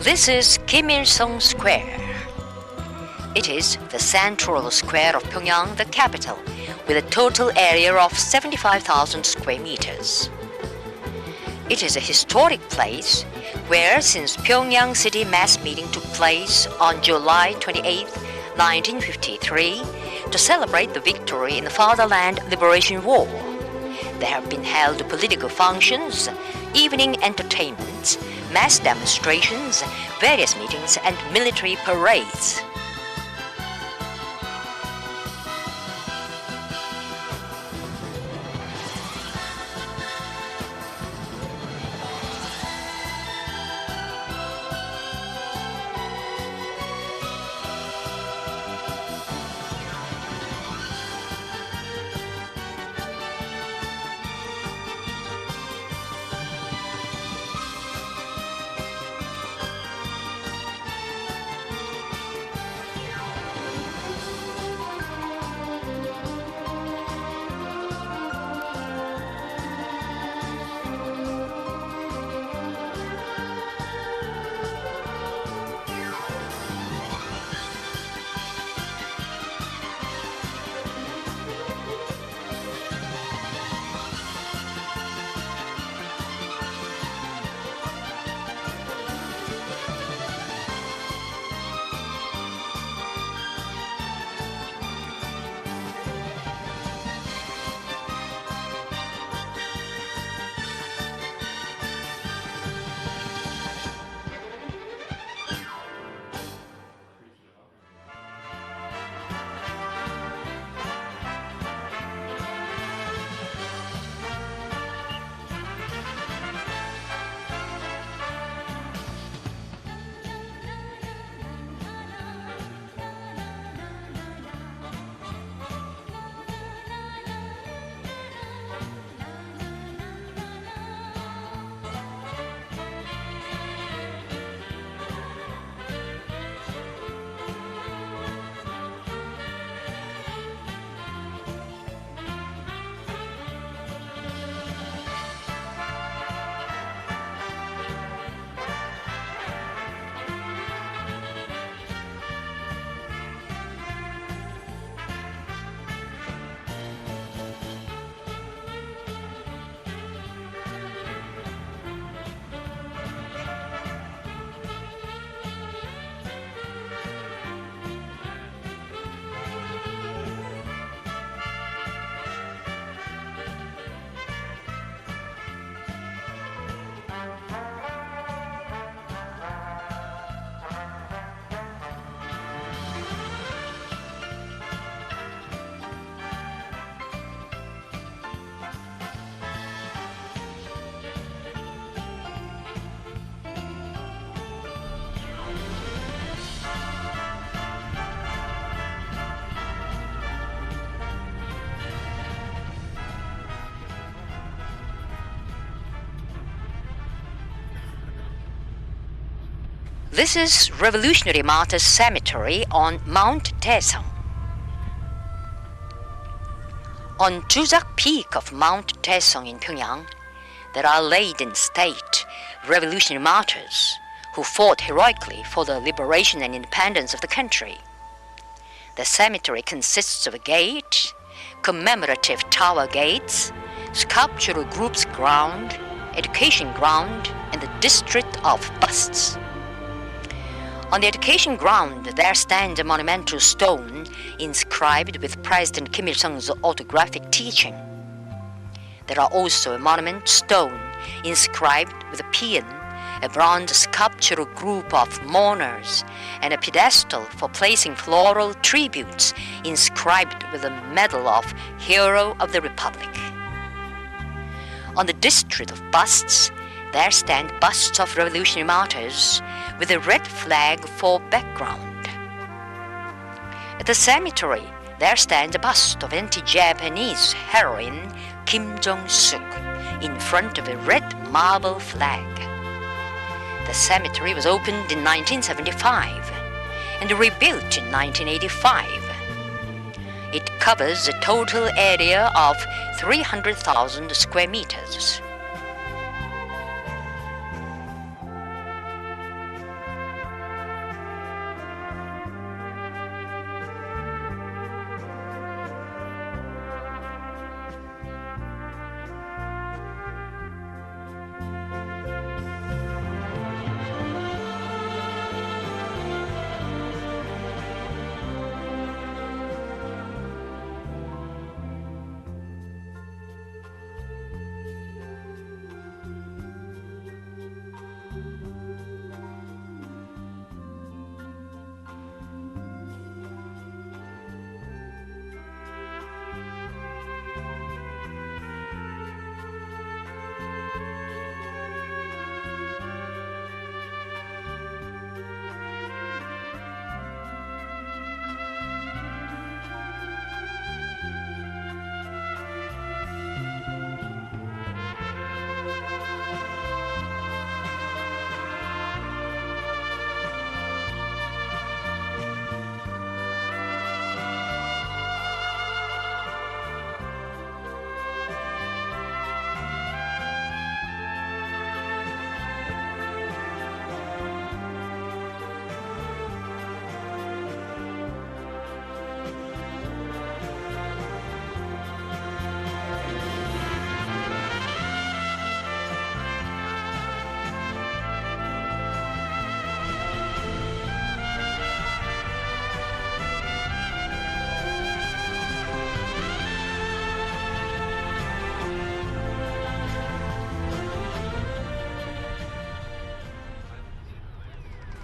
This is Kim Il-sung Square. It is the central square of Pyongyang, the capital, with a total area of 75,000 square meters. It is a historic place where, since Pyongyang City mass meeting took place on July 28, 1953, to celebrate the victory in the Fatherland Liberation War, there have been held political functions, evening entertainments, mass demonstrations, various meetings, and military parades. This is Revolutionary Martyrs Cemetery on Mount Taesong. On Chujak Peak of Mount Taesong in Pyongyang, there are laid in state revolutionary martyrs who fought heroically for the liberation and independence of the country. The cemetery consists of a gate, commemorative tower gates, sculptural groups ground, education ground, and the district of busts. On the education ground, there stands a monumental stone inscribed with President Kim Il-sung's autographic teaching. There are also a monument stone inscribed with a paean, a bronze sculptural group of mourners, and a pedestal for placing floral tributes inscribed with the medal of Hero of the Republic. On the district of busts, there stand busts of revolutionary martyrs with a red flag for background. At the cemetery, there stands a bust of anti-Japanese heroine Kim Jong-suk in front of a red marble flag. The cemetery was opened in 1975 and rebuilt in 1985. It covers a total area of 300,000 square meters.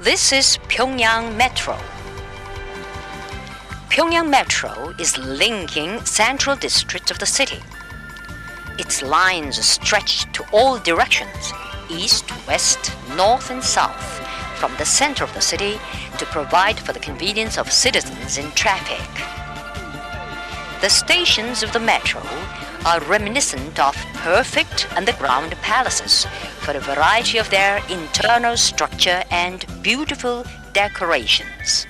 This is Pyongyang Metro. Pyongyang Metro is linking central districts of the city. Its lines stretch to all directions, east, west, north and south, from the center of the city to provide for the convenience of citizens in traffic. The stations of the metro are reminiscent of perfect underground palaces for a variety of their internal structure and beautiful decorations.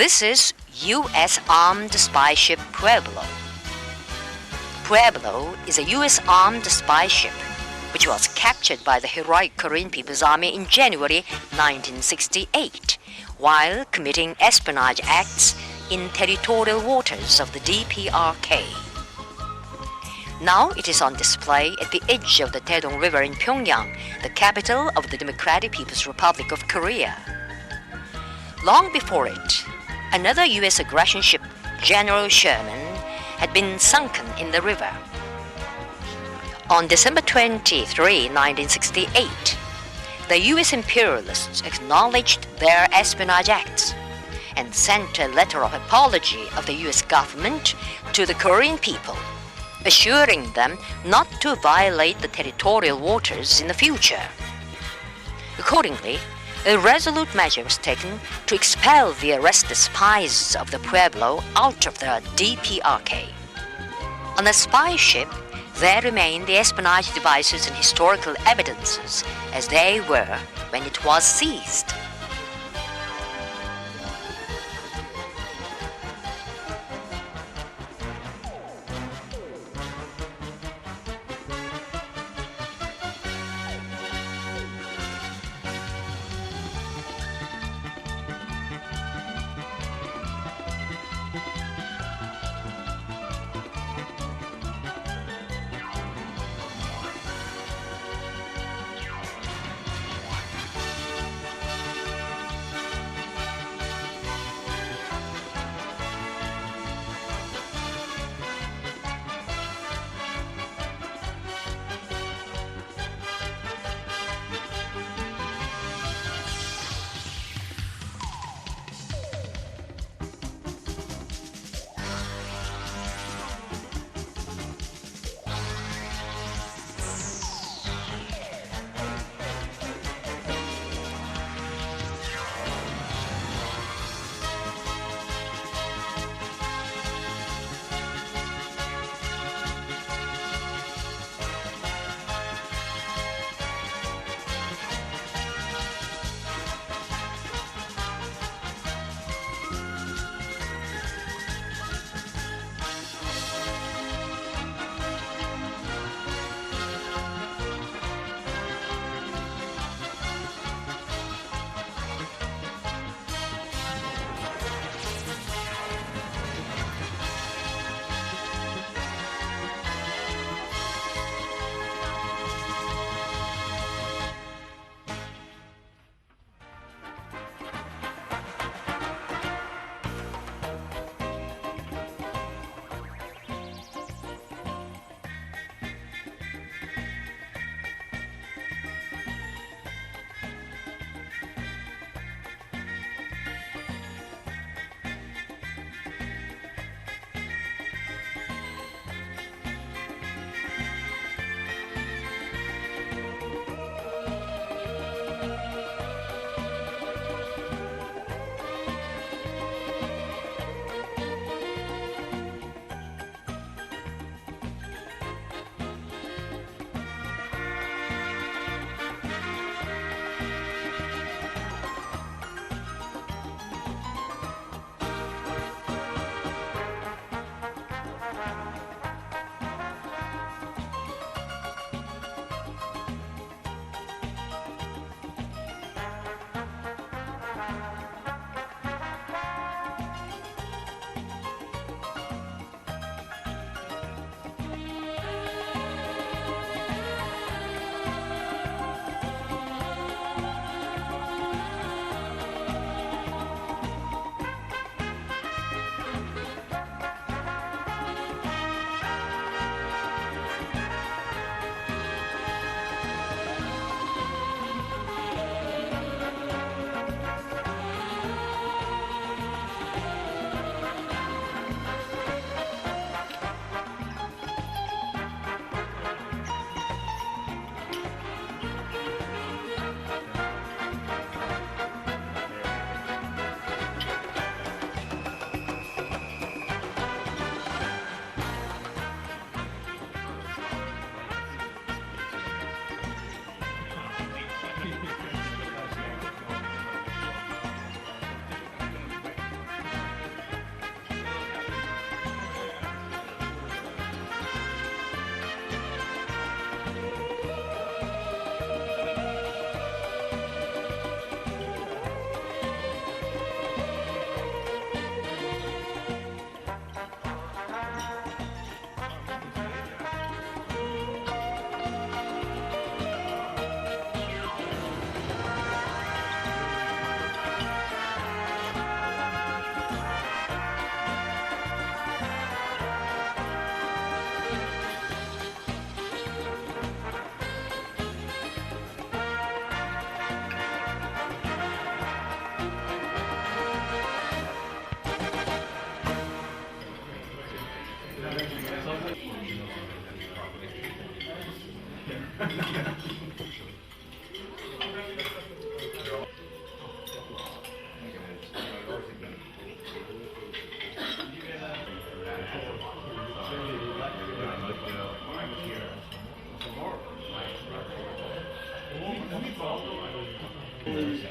This is U.S. armed spy ship Pueblo. Pueblo is a U.S. armed spy ship which was captured by the heroic Korean People's Army in January 1968 while committing espionage acts in territorial waters of the DPRK. Now it is on display at the edge of the Taedong River in Pyongyang, the capital of the Democratic People's Republic of Korea. Long before it, another U.S. aggression ship, General Sherman, had been sunken in the river. On December 23, 1968, the U.S. imperialists acknowledged their espionage acts and sent a letter of apology of the U.S. government to the Korean people, assuring them not to violate the territorial waters in the future. Accordingly, a resolute measure was taken to expel the arrested spies of the Pueblo out of the DPRK. On the spy ship, there remained the espionage devices and historical evidences as they were when it was seized.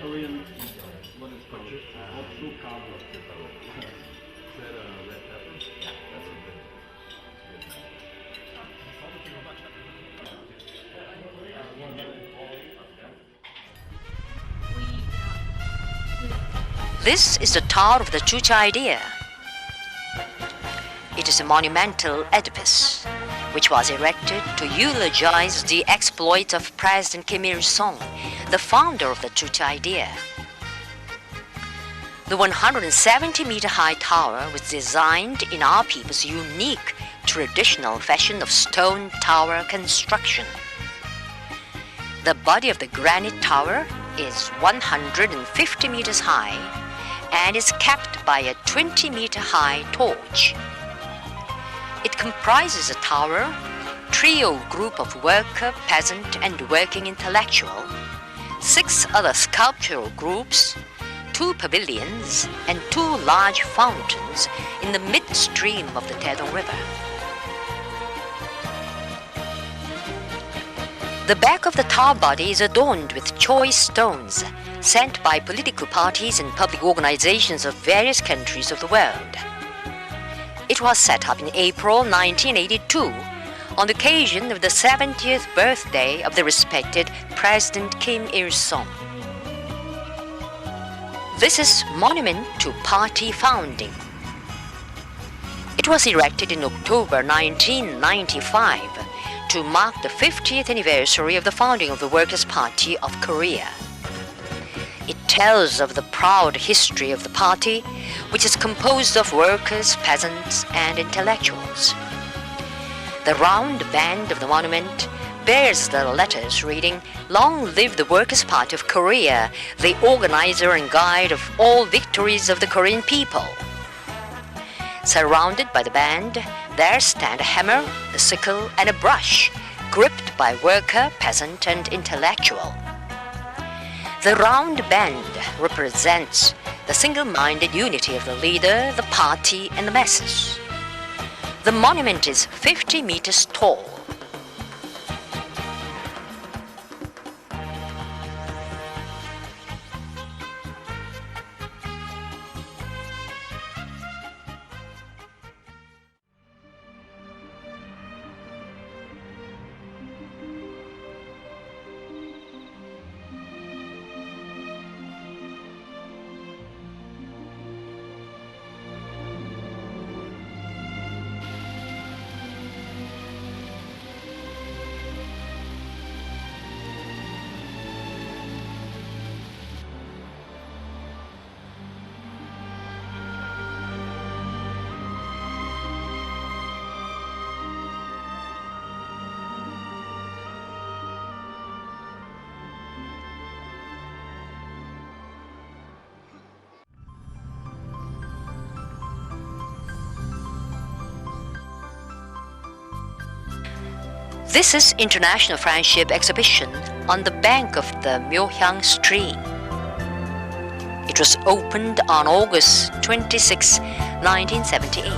Korean, what is called blue cobbler. Is that a red pepper? That's a good. This is the Tower of the Chucha idea. It is a monumental edifice which was erected to eulogize the exploits of President Kim Il-sung, the founder of the Chucha idea. The 170-meter-high tower was designed in our people's unique traditional fashion of stone tower construction. The body of the granite tower is 150 meters high and is capped by a 20-meter-high torch. It comprises a tower, trio group of worker, peasant, and working intellectual, 6 other sculptural groups, 2 pavilions, and 2 large fountains in the midstream of the Taedong River. The back of the tower body is adorned with choice stones sent by political parties and public organizations of various countries of the world. It was set up in April 1982 on the occasion of the 70th birthday of the respected President Kim Il-sung. This is monument to party founding. It was erected in October 1995 to mark the 50th anniversary of the founding of the Workers' Party of Korea. It tells of the proud history of the party, which is composed of workers, peasants, and intellectuals. The round band of the monument bears the letters reading, "Long live the Workers' Party of Korea, the organizer and guide of all victories of the Korean people." Surrounded by the band, there stand a hammer, a sickle, and a brush, gripped by worker, peasant, and intellectual. The round band represents the single-minded unity of the leader, the party, and the masses. The monument is 50 meters tall. This is International Friendship Exhibition on the bank of the Myohyang stream. It was opened on August 26, 1978.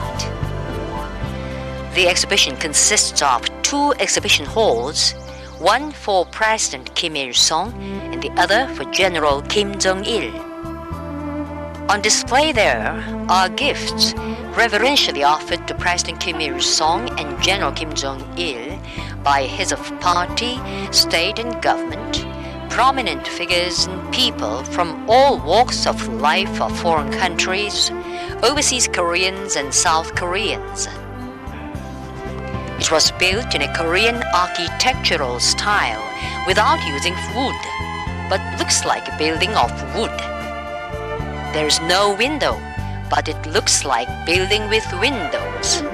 The exhibition consists of 2 exhibition halls, one for President Kim Il-sung and the other for General Kim Jong-il. On display there are gifts reverentially offered to President Kim Il-sung and General Kim Jong-il by heads of party, state and government, prominent figures and people from all walks of life of foreign countries, overseas Koreans and South Koreans. It was built in a Korean architectural style without using wood, but looks like a building of wood. There is no window, but it looks like building with windows.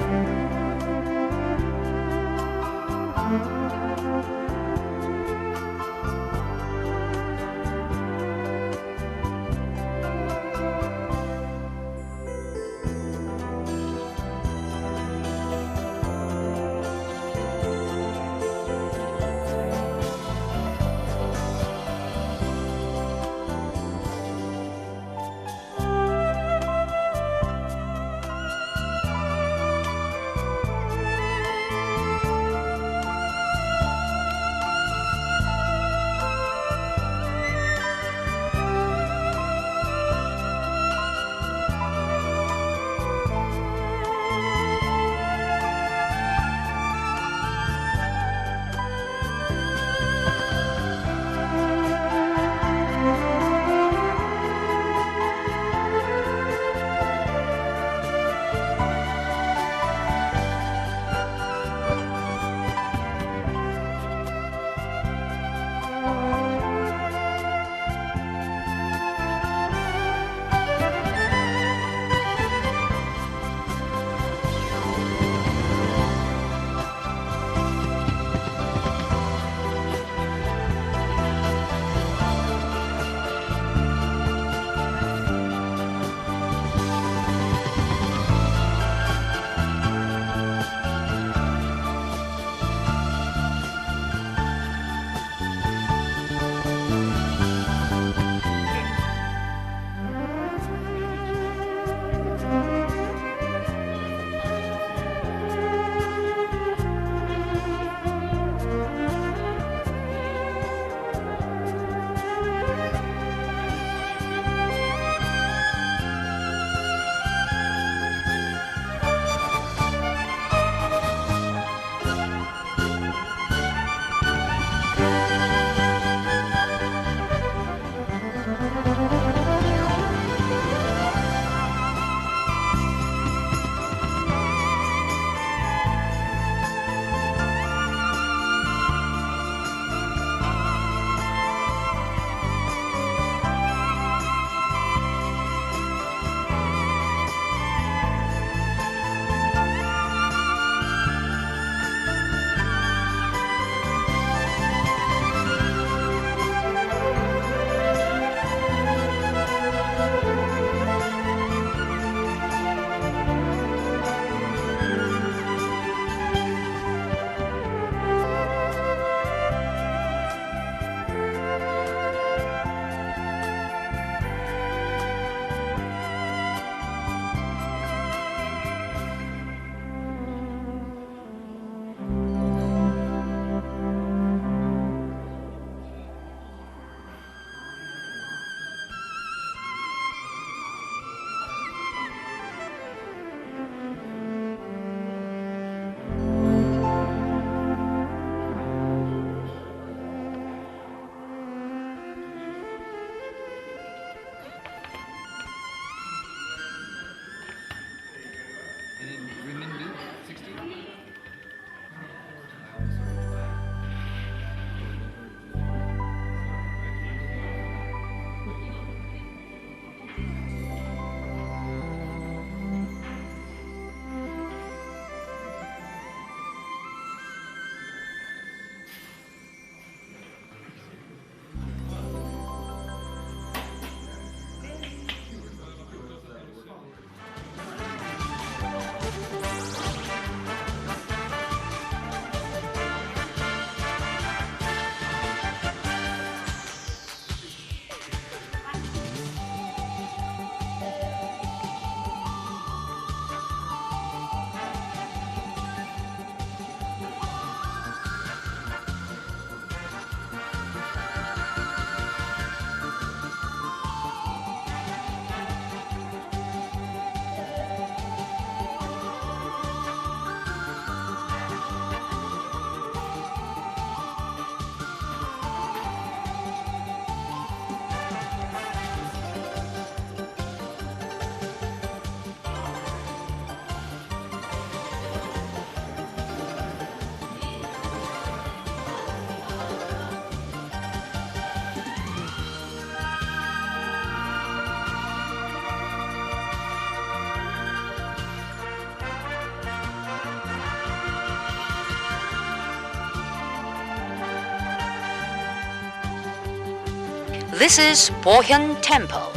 This is Bohyon Temple.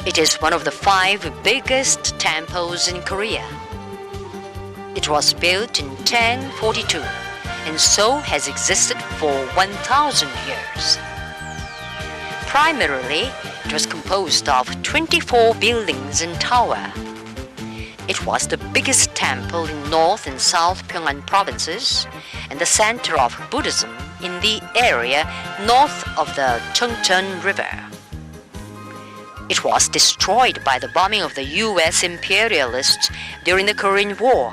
It is one of the 5 biggest temples in Korea. It was built in 1042 and so has existed for 1,000 years. Primarily, it was composed of 24 buildings and tower. It was the biggest temple in North and South Pyongyang provinces and the center of Buddhism in the area north of the Cheongcheon River. It was destroyed by the bombing of the US imperialists during the Korean War,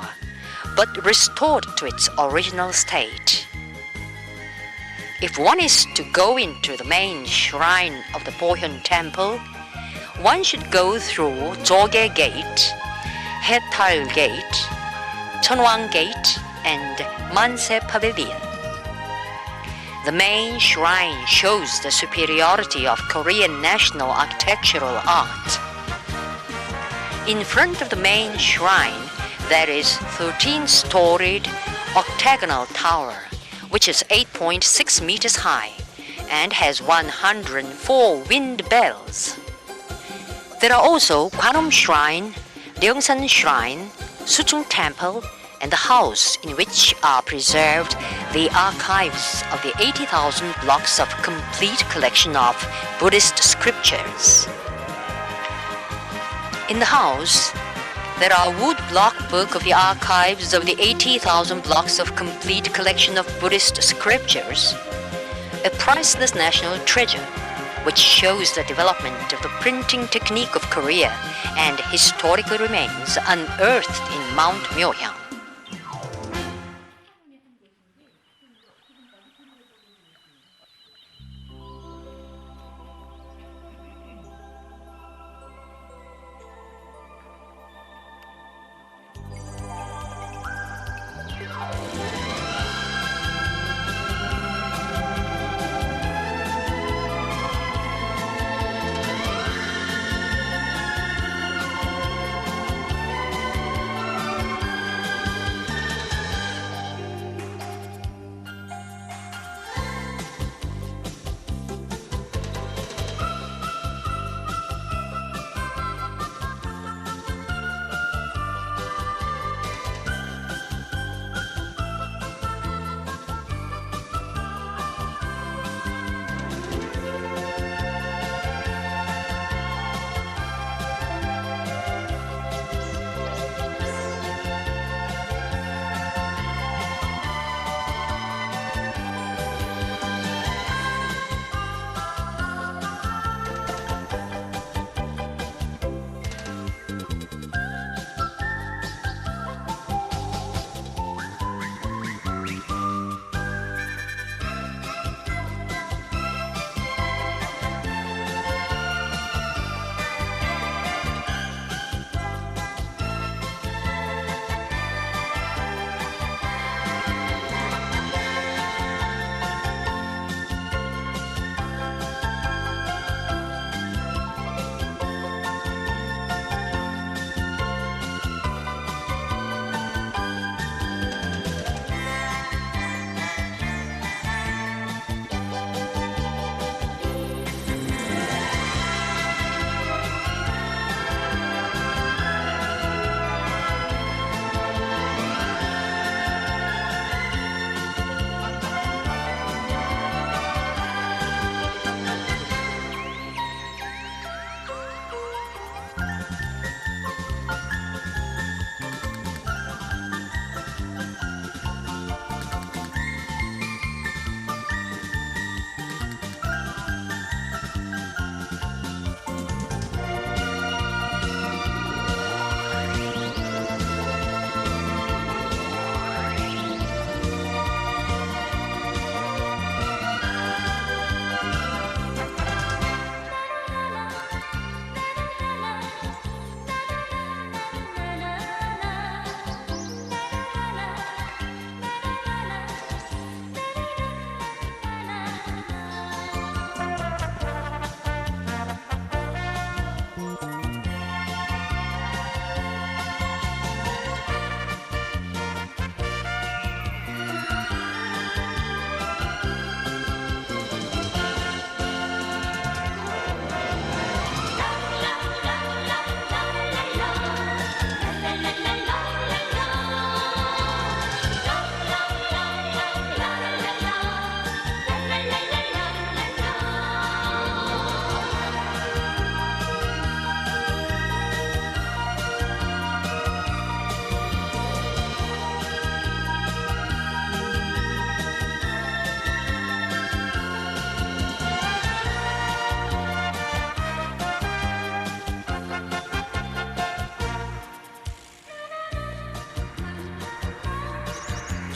but restored to its original state. If one is to go into the main shrine of the Bohyon Temple, one should go through Joge Gate, Haetal Gate, Cheonwang Gate, and Manse Pavilion. The main shrine shows the superiority of Korean national architectural art. In front of the main shrine, there is 13-storied octagonal tower, which is 8.6 meters high and has 104 wind bells. There are also Gwanum Shrine, Ryongsan Shrine, Suchung Temple, and the house in which are preserved the archives of the 80,000 blocks of complete collection of Buddhist scriptures. In the house, there are wood block book of the archives of the 80,000 blocks of complete collection of Buddhist scriptures, a priceless national treasure which shows the development of the printing technique of Korea and historical remains unearthed in Mount Myohyang.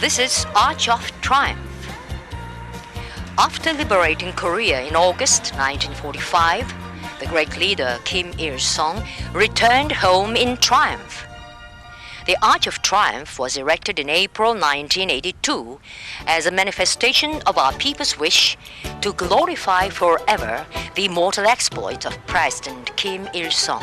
This is Arch of Triumph. After liberating Korea in August 1945, the great leader Kim Il-sung returned home in triumph. The Arch of Triumph was erected in April 1982 as a manifestation of our people's wish to glorify forever the immortal exploits of President Kim Il-sung.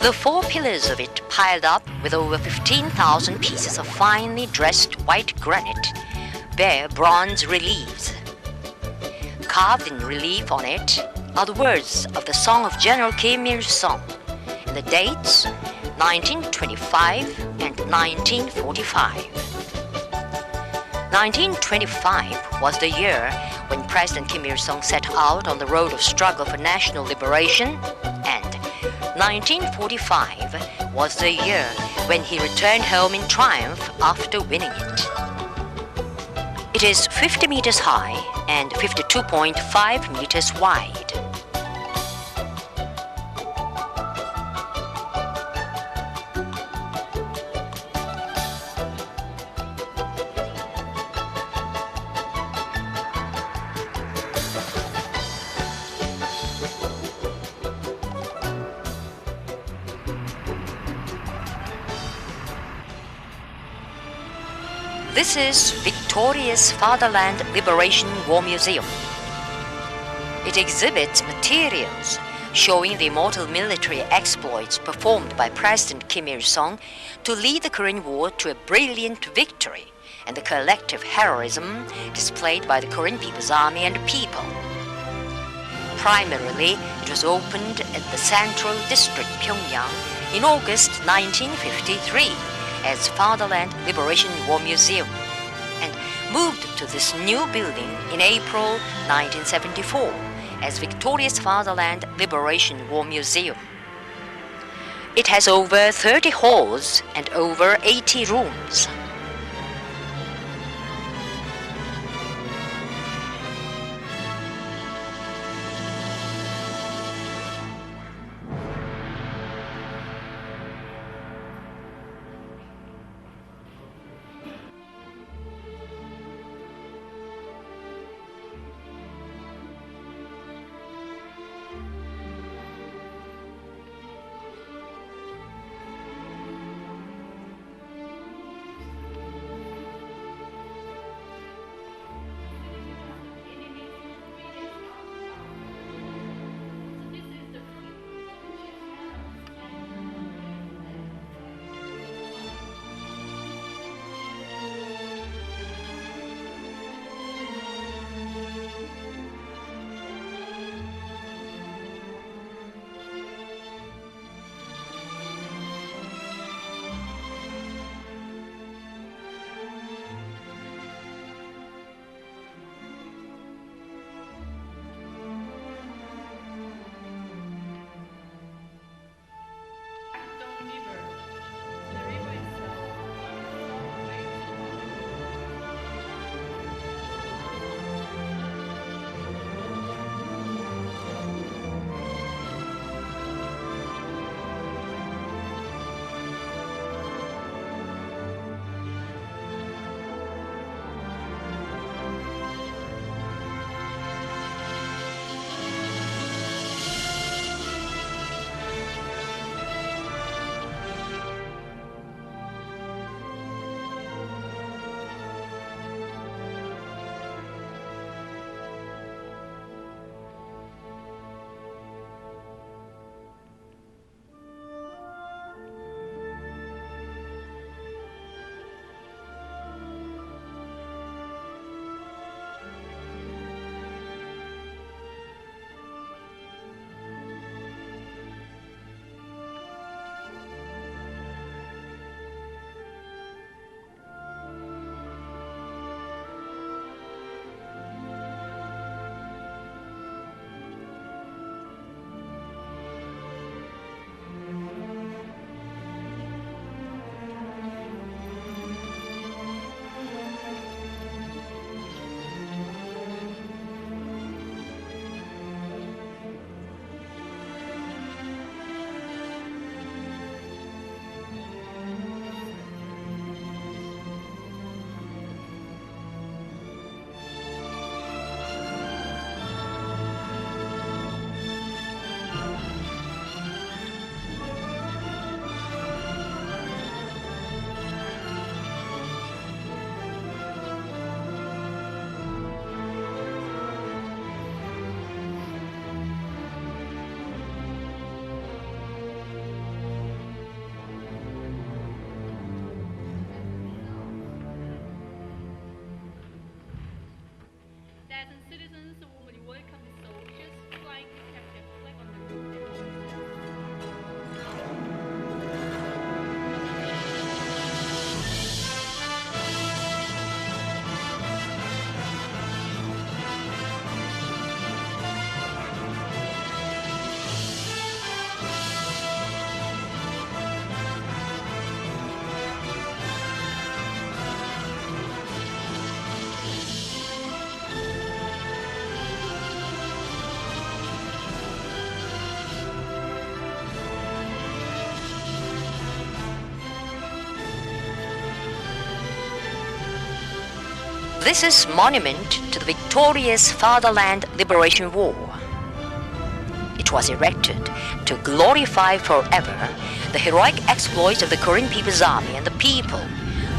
The four pillars of it, piled up with over 15,000 pieces of finely dressed white granite, bear bronze reliefs. Carved in relief on it are the words of the song of General Kim Il-sung and the dates 1925 and 1945. 1925 was the year when President Kim Il-sung set out on the road of struggle for national liberation, and 1945 was the year when he returned home in triumph after winning it. It is 50 meters high and 52.5 meters wide. This is Victoria's Fatherland Liberation War Museum. It exhibits materials showing the immortal military exploits performed by President Kim Il-sung to lead the Korean War to a brilliant victory, and the collective heroism displayed by the Korean People's Army and people. Primarily, it was opened at the Central District, Pyongyang, in August 1953 as Fatherland Liberation War Museum, and moved to this new building in April 1974 as Victoria's Fatherland Liberation War Museum. It has over 30 halls and over 80 rooms. As citizens warmly welcome the soldiers flying the captive flag on the This is monument to the victorious Fatherland Liberation War. It was erected to glorify forever the heroic exploits of the Korean People's Army and the people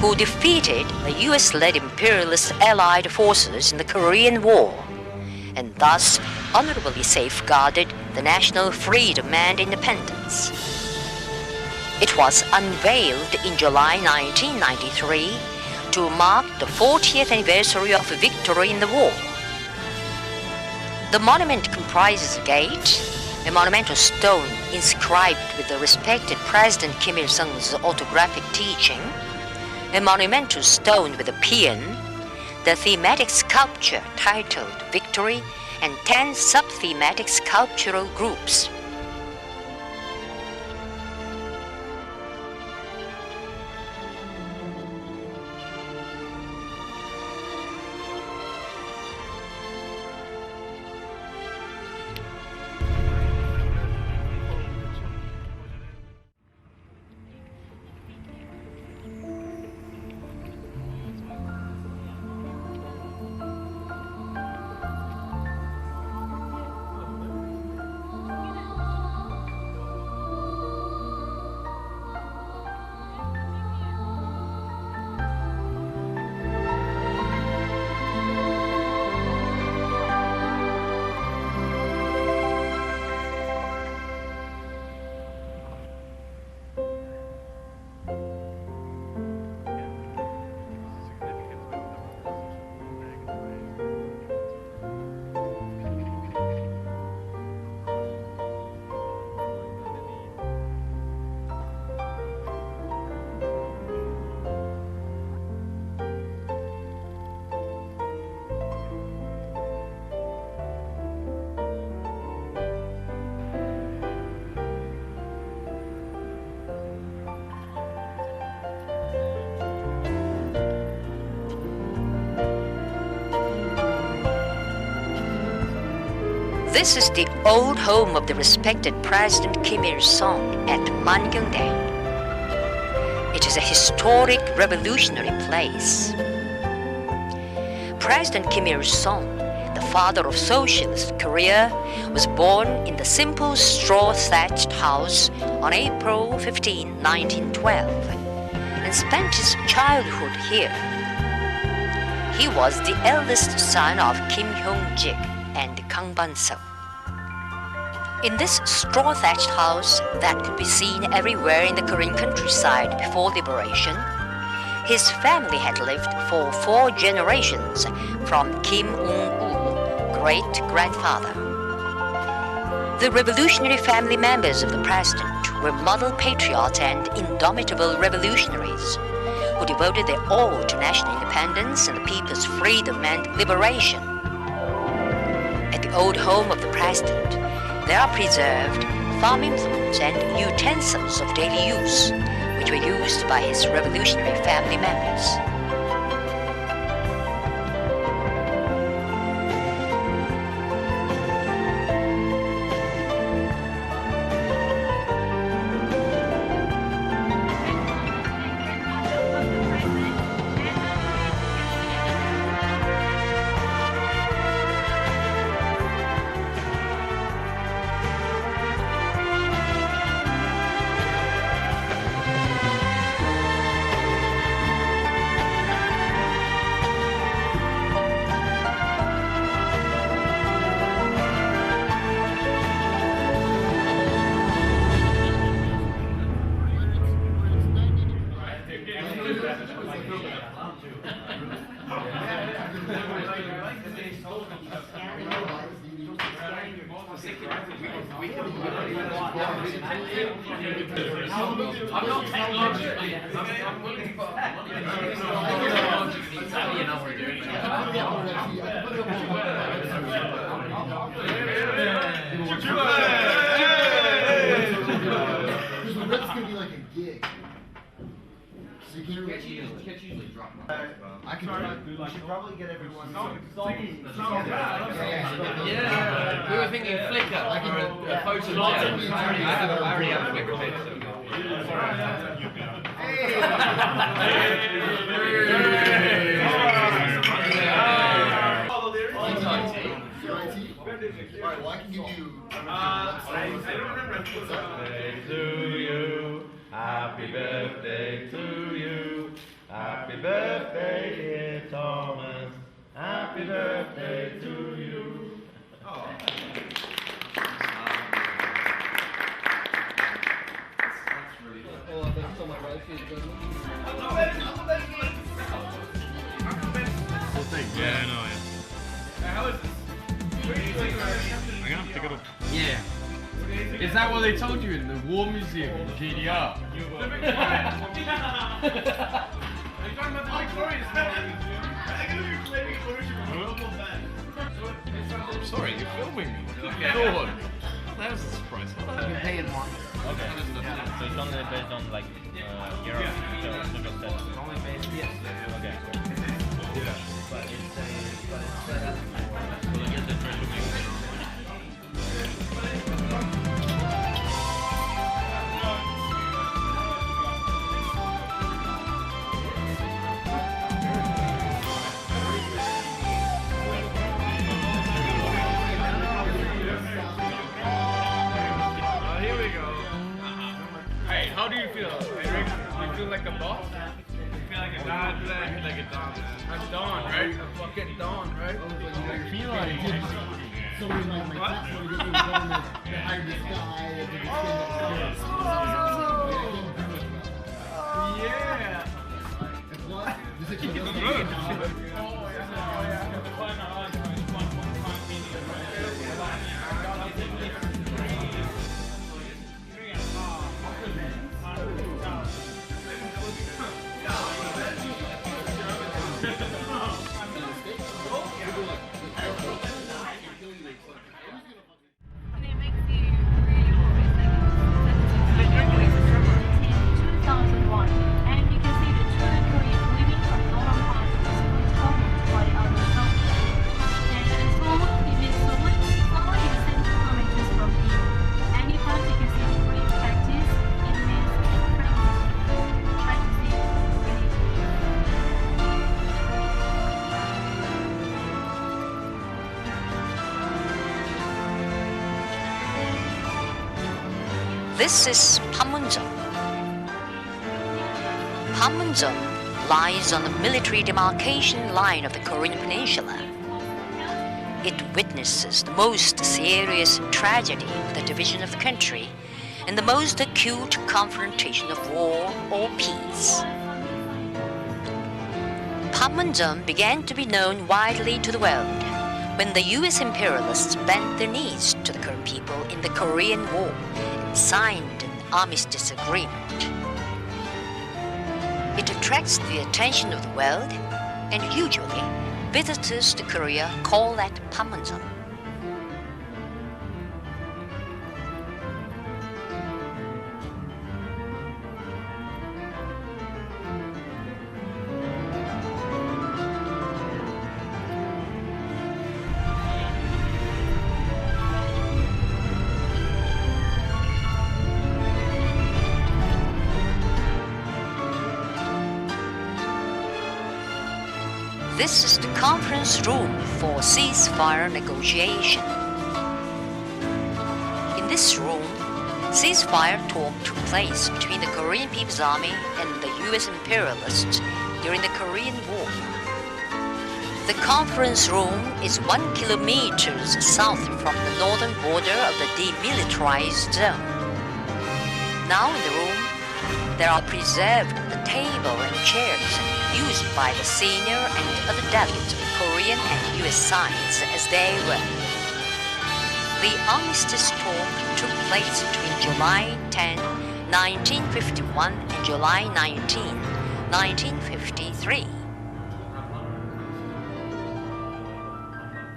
who defeated the US-led imperialist allied forces in the Korean War, and thus honorably safeguarded the national freedom and independence. It was unveiled in July 1993 to mark the 40th anniversary of victory in the war. The monument comprises a gate, a monumental stone inscribed with the respected President Kim Il-sung's autographic teaching, a monumental stone with a paean, the thematic sculpture titled Victory, and 10 sub-thematic sculptural groups. This is the old home of the respected President Kim Il-sung at Mangyongdae. It is a historic revolutionary place. President Kim Il-sung, the father of socialist Korea, was born in the simple straw-thatched house on April 15, 1912, and spent his childhood here. He was the eldest son of Kim Hyung-jik and Kang Ban-seo. In this straw-thatched house that could be seen everywhere in the Korean countryside before liberation, his family had lived for 4 generations from Kim Ung-woo, great-grandfather. The revolutionary family members of the president were model patriots and indomitable revolutionaries who devoted their all to national independence and the people's freedom and liberation. At the old home of the president, there are preserved farm implements and utensils of daily use, which were used by his revolutionary family members. I'm not technologically. I'm looking for money. Technologically savvy enough to do Because that's gonna be like a gig. So you can't really usually drop. I can try. We should probably get everyone. Yeah, we were thinking Flickr or a photo. I already have a Flickr page. Alright, well I can give you. I don't remember. Birthday to you. Happy birthday to you. Happy birthday, dear Thomas. Happy birthday to you. Yeah, I know, yeah. How is this? I'm gonna pick it up. Yeah. Is that what they told you in the War Museum in GDR? Are you talking about the Victorian I'm sorry, you're filming me. God. That was a surprise. You pay it more. Okay. So it's only based on like your social status. It's only based, yes. Okay. Yeah. But it's set up for. So I guess they're trying to make it. Here we go. Hey, how do you feel? Eric? You feel like a boss? I feel like a don. I feel like a don, man. A Don, right? A fucking Don, right? I feel like Somebody like my class wanted to get you government to hire this guy and to yeah. What? This is Good. And it makes you really in 2001, and you can see the true Koreans living from northern part of the transformed by other soldiers. And transformer, it means so much. Someone is sent comments from here. And you can see Korean practice, it means practicing religion. This is Panmunjom. Panmunjom lies on the military demarcation line of the Korean Peninsula. It witnesses the most serious tragedy of the division of the country and the most acute confrontation of war or peace. Panmunjom began to be known widely to the world when the US imperialists bent their knees to the Korean people in the Korean War and signed an armistice agreement. It attracts the attention of the world, and usually visitors to Korea call that Panmunjom. This is the conference room for ceasefire negotiation. In this room, ceasefire talk took place between the Korean People's Army and the US imperialists during the Korean War. The conference room is 1 kilometer south from the northern border of the demilitarized zone. Now in the room, there are preserved a table and chairs used by the senior and other delegates of the Korean and US sides as they were. The armistice talk took place between July 10, 1951 and July 19, 1953.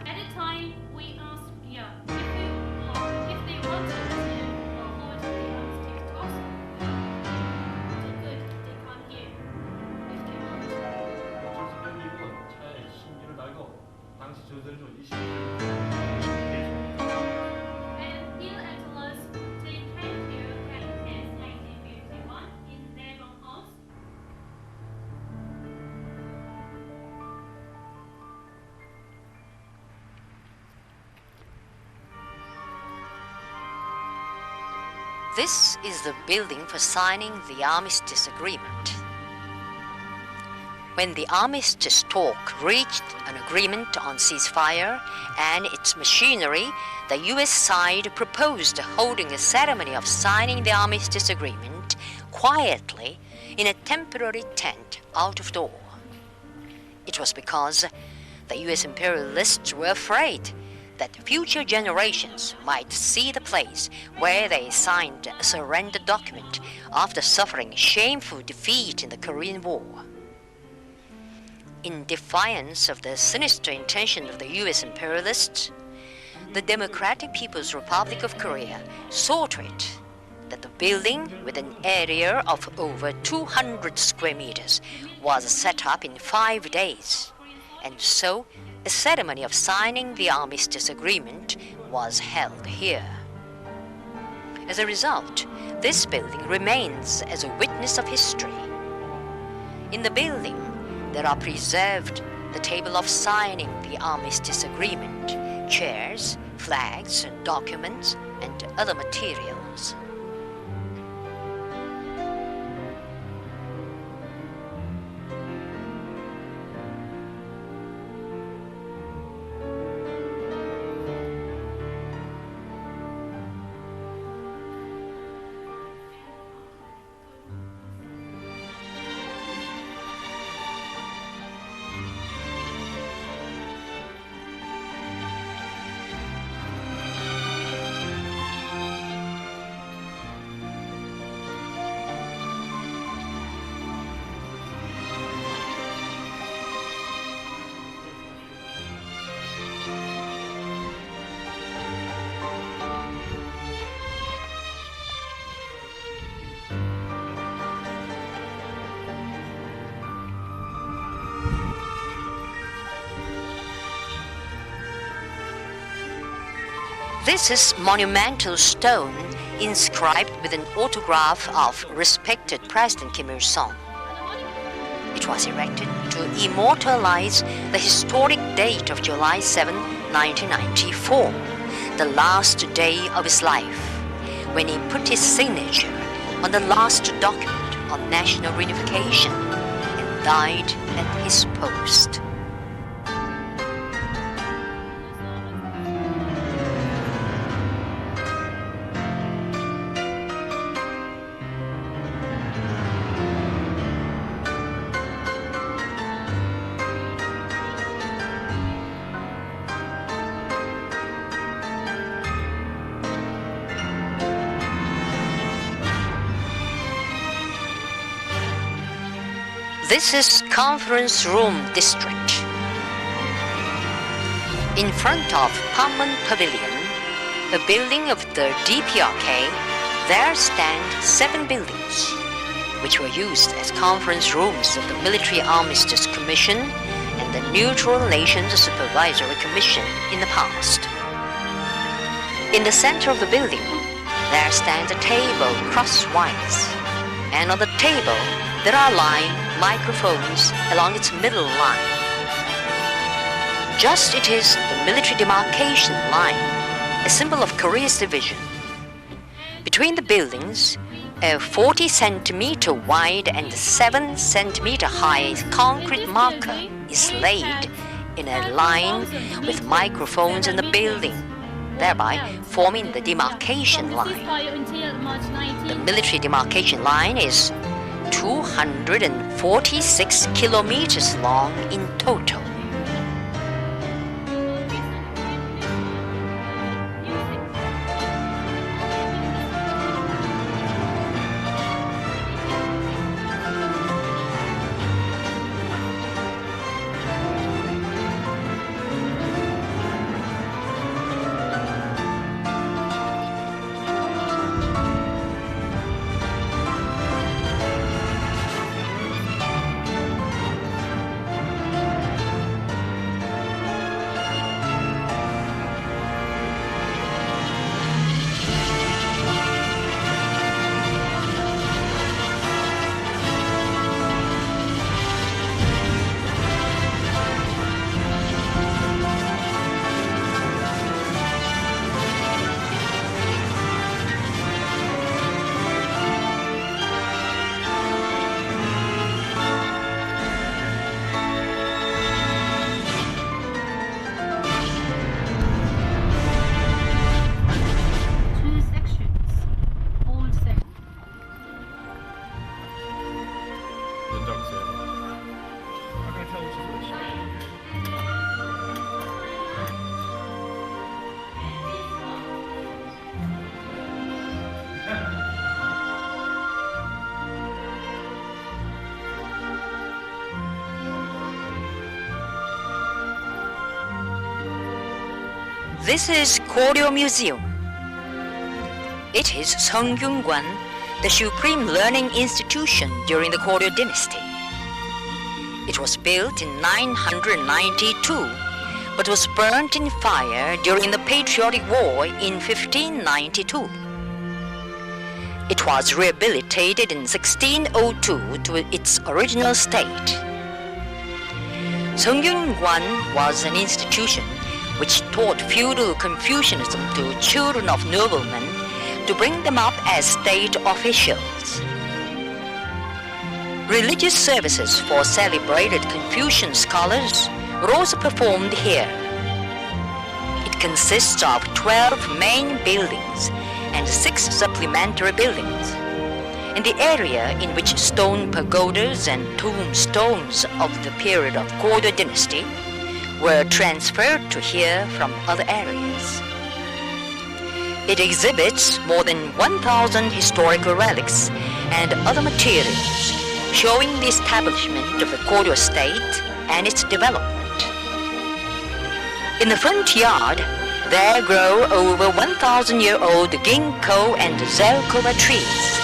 At the time, we asked if they wanted to hold the armistice talks. So good, they come here if they want. 미국은 차에 신기를 달고 당시 저들도 And Bill and Toulouse, they came here in 1951 in their own house. This is the building for signing the armistice agreement. When the armistice talk reached an agreement on ceasefire and its machinery, the US side proposed holding a ceremony of signing the armistice agreement quietly in a temporary tent out of door. It was because the US imperialists were afraid that future generations might see the place where they signed a surrender document after suffering shameful defeat in the Korean War. In defiance of the sinister intention of the US imperialists, the Democratic People's Republic of Korea saw to it that the building, with an area of over 200 square meters, was set up in 5 days, and so a ceremony of signing the armistice agreement was held here. As a result, this building remains as a witness of history. In the building, there are preserved the table of signing the armistice agreement, chairs, flags, documents, and other materials. This is monumental stone inscribed with an autograph of respected President Kim Il-sung. It was erected to immortalize the historic date of July 7, 1994, the last day of his life, when he put his signature on the last document on national reunification and died at his post. This is Conference Room District. In front of Panmunjom Pavilion, a building of the DPRK, there stand 7 buildings, which were used as conference rooms of the Military Armistice Commission and the Neutral Nations Supervisory Commission in the past. In the center of the building, there stands a table crosswise, and on the table there are lying microphones along its middle line. Just it is the military demarcation line, a symbol of Korea's division. Between the buildings, a 40 centimeter wide and 7 centimeter high concrete marker is laid in a line with microphones in the building, thereby forming the demarcation line. The military demarcation line is 246 kilometers long in total. This is Koryo Museum. It is Seongyungwan, the supreme learning institution during the Koryo dynasty. It was built in 992, but was burnt in fire during the Patriotic War in 1592. It was rehabilitated in 1602 to its original state. Seongyungwan was an institution which taught feudal Confucianism to children of noblemen to bring them up as state officials. Religious services for celebrated Confucian scholars were also performed here. It consists of 12 main buildings and 6 supplementary buildings. In the area in which stone pagodas and tombstones of the period of Koryo dynasty were transferred to here from other areas. It exhibits more than 1,000 historical relics and other materials showing the establishment of the Koryo state and its development. In the front yard, there grow over 1,000-year-old ginkgo and zelkova trees.